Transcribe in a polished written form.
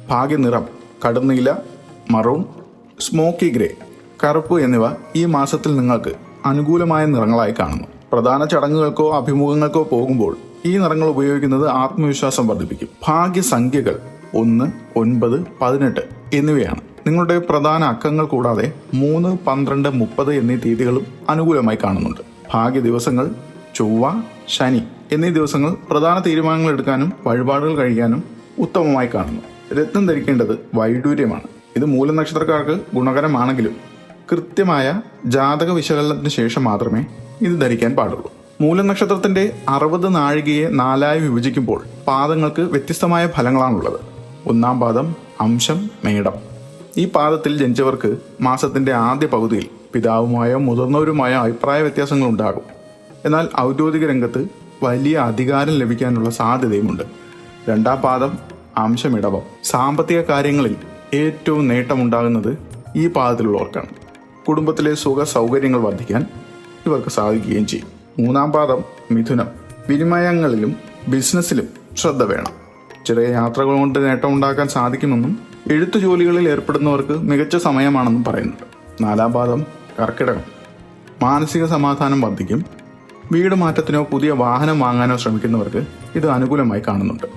ഭാഗ്യനിറം കടുന്നീല, maroon, smoky grey, കറുപ്പ് എന്നിവ ഈ മാസത്തിൽ നിങ്ങൾക്ക് അനുകൂലമായ നിറങ്ങളായി കാണുന്നു. പ്രധാന ചടങ്ങുകൾക്കോ അഭിമുഖങ്ങൾക്കോ പോകുമ്പോൾ ഈ നിറങ്ങൾ ഉപയോഗിക്കുന്നത് ആത്മവിശ്വാസം വർദ്ധിപ്പിക്കും. ഭാഗ്യസംഖ്യകൾ 1, 9, 18 എന്നിവയാണ്. നിങ്ങളുടെ പ്രധാന അക്കങ്ങൾ കൂടാതെ 3, 12, 30 എന്നീ തീയതികളും അനുകൂലമായി കാണുന്നുണ്ട്. ഭാഗ്യ ദിവസങ്ങൾ ചൊവ്വ, ശനി എന്നീ ദിവസങ്ങൾ പ്രധാന തീരുമാനങ്ങൾ എടുക്കാനും വഴിപാടുകൾ കഴിക്കാനും ഉത്തമമായി കാണുന്നു. രത്നം ധരിക്കേണ്ടത് വൈഡൂര്യമാണ്. ഇത് മൂലനക്ഷത്രക്കാർക്ക് ഗുണകരമാണെങ്കിലും കൃത്യമായ ജാതക വിശകലനത്തിന് ശേഷം മാത്രമേ ഇത് ധരിക്കാൻ പാടുള്ളൂ. മൂലനക്ഷത്രത്തിന്റെ 60 നാഴികയെ 4ആയി വിഭജിക്കുമ്പോൾ പാദങ്ങൾക്ക് വ്യത്യസ്തമായ ഫലങ്ങളാണുള്ളത്. 1-ാം പാദം അംശം മേടം. ഈ പാദത്തിൽ ജനിച്ചവർക്ക് മാസത്തിന്റെ ആദ്യ പകുതിയിൽ പിതാവുമായോ മുതിർന്നവരുമായോ അഭിപ്രായ വ്യത്യാസങ്ങൾ ഉണ്ടാകും. എന്നാൽ ഔദ്യോഗിക രംഗത്ത് വലിയ അധികാരം ലഭിക്കാനുള്ള സാധ്യതയുമുണ്ട്. 2-ാം പാദം അംശമിടവം. സാമ്പത്തിക കാര്യങ്ങളിൽ ഏറ്റവും നേട്ടമുണ്ടാകുന്നത് ഈ പാദത്തിലുള്ളവർക്കാണ്. കുടുംബത്തിലെ സുഖ സൗകര്യങ്ങൾ വർദ്ധിക്കാൻ ഇവർക്ക് സാധിക്കുകയും ചെയ്യും. 3-ാം പാദം മിഥുനം. വിനിമയങ്ങളിലും ബിസിനസ്സിലും ശ്രദ്ധ വേണം. ചെറിയ യാത്രകൾ കൊണ്ട് നേട്ടമുണ്ടാക്കാൻ സാധിക്കുമെന്നും എഴുത്തു ജോലികളിൽ ഏർപ്പെടുന്നവർക്ക് മികച്ച സമയമാണെന്നും പറയുന്നുണ്ട്. 4-ാം പാദം കർക്കിടകം. മാനസിക സമാധാനം വർദ്ധിക്കും. വീട് മാറ്റത്തിനോ പുതിയ വാഹനം വാങ്ങാനോ ശ്രമിക്കുന്നവർക്ക് ഇത് അനുകൂലമായി കാണുന്നുണ്ട്.